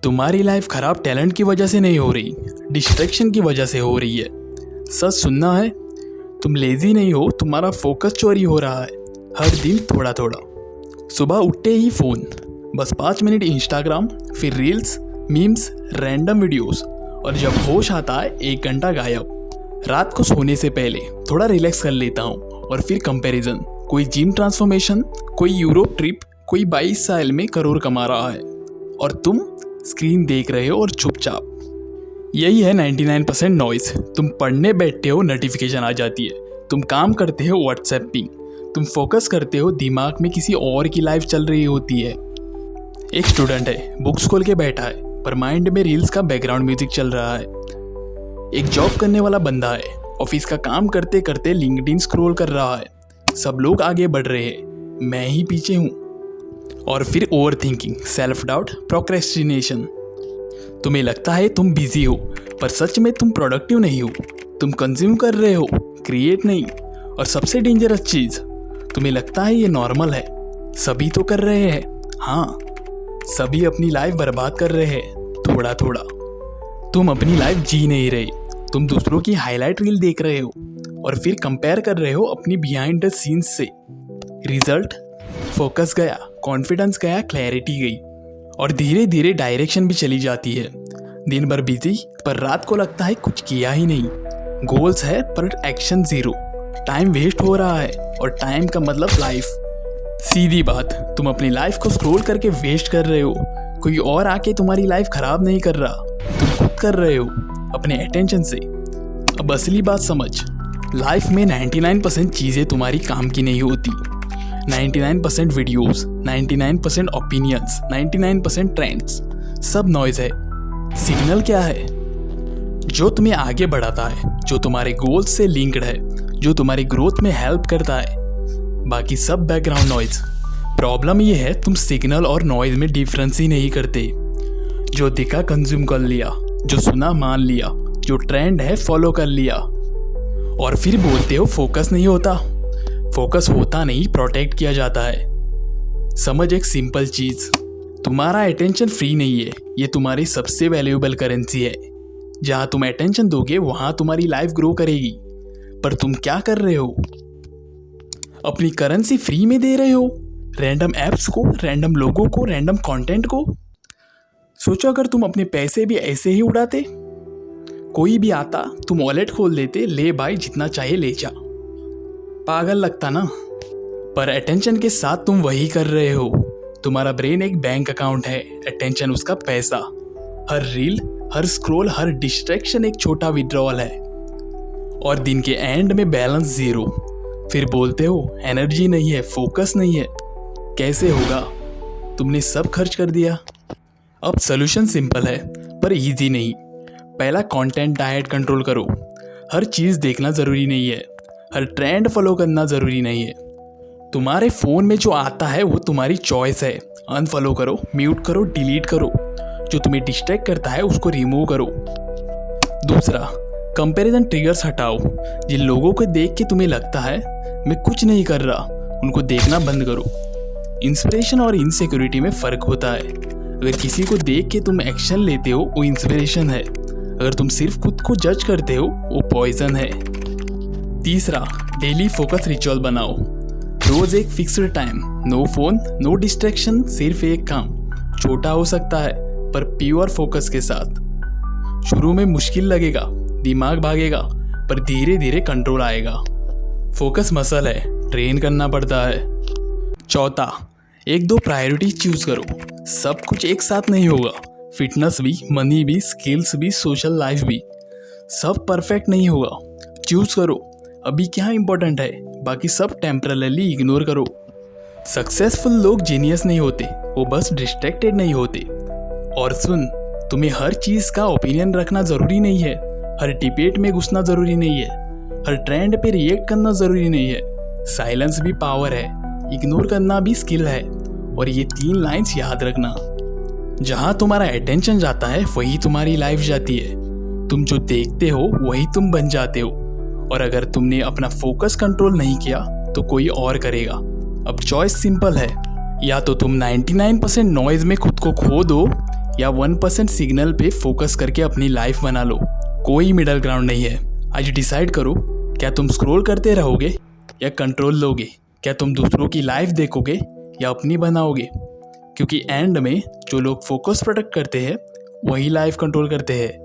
तुम्हारी लाइफ खराब टैलेंट की वजह से नहीं हो रही, डिस्ट्रैक्शन की वजह से हो रही है। सच सुनना है, तुम लेजी नहीं हो, तुम्हारा फोकस चोरी हो रहा है हर दिन थोड़ा थोड़ा। सुबह उठते ही फ़ोन, बस 5 मिनट इंस्टाग्राम, फिर रील्स, मीम्स, रैंडम वीडियोस, और जब होश आता है 1 घंटा गायब। रात को सोने से पहले थोड़ा रिलैक्स कर लेता हूँ और फिर कंपैरिजन, कोई जिम ट्रांसफॉर्मेशन, कोई यूरोप ट्रिप, कोई 22 साल में करोड़ कमा रहा है और तुम स्क्रीन देख रहे हो और चुपचाप। यही है 99% नॉइज़। तुम पढ़ने बैठते हो, नोटिफिकेशन आ जाती है। तुम काम करते हो, व्हाट्सएप पिंग। तुम फोकस करते हो, दिमाग में किसी और की लाइफ चल रही होती है। एक स्टूडेंट है, बुक्स खोल के बैठा है, पर माइंड में रील्स का बैकग्राउंड म्यूजिक चल रहा है। एक जॉब करने वाला बंदा है, ऑफिस का काम करते करते लिंक्डइन स्क्रॉल कर रहा है। सब लोग आगे बढ़ रहे हैं, मैं ही पीछे हूँ। और फिर over thinking, self doubt, procrastination. तुम्हें लगता है तुम बिजी हो, पर सच में तुम प्रोडक्टिव नहीं हो। तुम कंज्यूम कर रहे हो, क्रिएट नहीं। और सबसे डेंजरस चीज़, तुम्हें लगता है ये नॉर्मल है, सभी तो कर रहे हैं। हाँ, सभी अपनी लाइफ बर्बाद कर रहे हैं थोड़ा थोड़ा। तुम अपनी लाइफ जी नहीं रहे, तुम दूसरों की हाईलाइट रील देख रहे हो और फिर कंपेयर कर रहे हो अपनी बिहाइंड द सीन्स से। रिजल्ट, फोकस गया, कॉन्फिडेंस गया, क्लैरिटी गई, और धीरे धीरे डायरेक्शन भी चली जाती है। दिन भर बिजी, पर रात को लगता है कुछ किया ही नहीं। गोल्स है पर एक्शन ज़ीरो। टाइम वेस्ट हो रहा है, और टाइम का मतलब लाइफ। सीधी बात, तुम अपनी लाइफ को स्क्रॉल करके वेस्ट कर रहे हो। कोई और आके तुम्हारी लाइफ खराब नहीं कर रहा, तुम खुद कर रहे हो अपने अटेंशन से। अब असली बात समझ, लाइफ में 99% चीज़ें तुम्हारी काम की नहीं होती। 99% वीडियोस, 99% ओपिनियंस, 99% ट्रेंड्स, सब नॉइज़ है। सिग्नल क्या है? जो तुम्हें आगे बढ़ाता है, जो तुम्हारे गोल्स से लिंक्ड है, जो तुम्हारी ग्रोथ में हेल्प करता है। बाकी सब बैकग्राउंड नॉइज़। प्रॉब्लम ये है, तुम सिग्नल और नॉइज़ में डिफरेंस ही नहीं करते। जो दिखा कंज्यूम कर लिया, जो सुना मान लिया, जो ट्रेंड है फॉलो कर लिया, और फिर बोलते हो फोकस नहीं होता। फोकस होता नहीं, प्रोटेक्ट किया जाता है। समझ एक सिंपल चीज़, तुम्हारा अटेंशन फ्री नहीं है, ये तुम्हारी सबसे वैल्यूएबल करेंसी है। जहाँ तुम अटेंशन दोगे वहाँ तुम्हारी लाइफ ग्रो करेगी। पर तुम क्या कर रहे हो? अपनी करेंसी फ्री में दे रहे हो, रैंडम ऐप्स को, रैंडम लोगों को, रैंडम कंटेंट को। सोचो अगर तुम अपने पैसे भी ऐसे ही उड़ाते। कोई भी आता, तुम वॉलेट खोल देते, ले भाई जितना चाहिए ले जा। पागल लगता ना? पर अटेंशन के साथ तुम वही कर रहे हो। तुम्हारा ब्रेन एक बैंक अकाउंट है, अटेंशन उसका पैसा। हर रील, हर स्क्रॉल, हर डिस्ट्रैक्शन एक छोटा विड्रॉल है, और दिन के एंड में बैलेंस ज़ीरो। फिर बोलते हो एनर्जी नहीं है, फोकस नहीं है। कैसे होगा? तुमने सब खर्च कर दिया। अब सोल्यूशन सिंपल है, पर इजी नहीं। पहला, कंटेंट डाइट कंट्रोल करो। हर चीज़ देखना ज़रूरी नहीं है, हर ट्रेंड फॉलो करना ज़रूरी नहीं है। तुम्हारे फ़ोन में जो आता है वो तुम्हारी चॉइस है। अनफॉलो करो, म्यूट करो, डिलीट करो। जो तुम्हें डिस्ट्रैक्ट करता है उसको रिमूव करो। दूसरा, कंपैरिजन ट्रिगर्स हटाओ। जिन लोगों को देख के तुम्हें लगता है मैं कुछ नहीं कर रहा, उनको देखना बंद करो। इंस्पिरेशन और इनसिक्योरिटी में फ़र्क होता है। अगर किसी को देख के तुम एक्शन लेते हो वो इंस्पिरेशन है, अगर तुम सिर्फ खुद को जज करते हो वो पॉइजन है। तीसरा, डेली फोकस रिचुअल बनाओ। रोज़ एक fixed time, no phone, no distraction, सिर्फ एक काम। छोटा हो सकता है पर प्योर फोकस के साथ। शुरू में मुश्किल लगेगा, दिमाग भागेगा, पर धीरे धीरे कंट्रोल आएगा। फोकस मसल है, ट्रेन करना पड़ता है। चौथा, 1-2 प्रायोरिटी चूज करो। सब कुछ एक साथ नहीं होगा। फिटनेस भी, मनी भी, स्किल्स भी, सोशल लाइफ भी, सब परफेक्ट नहीं होगा। चूज करो अभी क्या इंपॉर्टेंट है, बाकी सब टेम्परली इग्नोर करो। सक्सेसफुल लोग जीनियस नहीं होते, वो बस डिस्ट्रैक्टेड नहीं होते। और सुन, तुम्हें हर चीज़ का ओपिनियन रखना ज़रूरी नहीं है, हर डिबेट में घुसना ज़रूरी नहीं है, हर ट्रेंड पे रिएक्ट करना ज़रूरी नहीं है। साइलेंस भी पावर है, इग्नोर करना भी स्किल है। और ये 3 लाइंस याद रखना, जहाँ तुम्हारा अटेंशन जाता है वही तुम्हारी लाइफ जाती है। तुम जो देखते हो वही तुम बन जाते हो, और अगर तुमने अपना फोकस कंट्रोल नहीं किया तो कोई और करेगा। अब चॉइस सिंपल है, या तो तुम 99% नॉइज़ में खुद को खो दो, या 1% सिग्नल पे फोकस करके अपनी लाइफ बना लो। कोई मिडल ग्राउंड नहीं है। आज डिसाइड करो, क्या तुम स्क्रॉल करते रहोगे या कंट्रोल लोगे? क्या तुम दूसरों की लाइफ देखोगे या अपनी बनाओगे? क्योंकि एंड में जो लोग फोकस प्रोटेक्ट करते हैं वही लाइफ कंट्रोल करते हैं।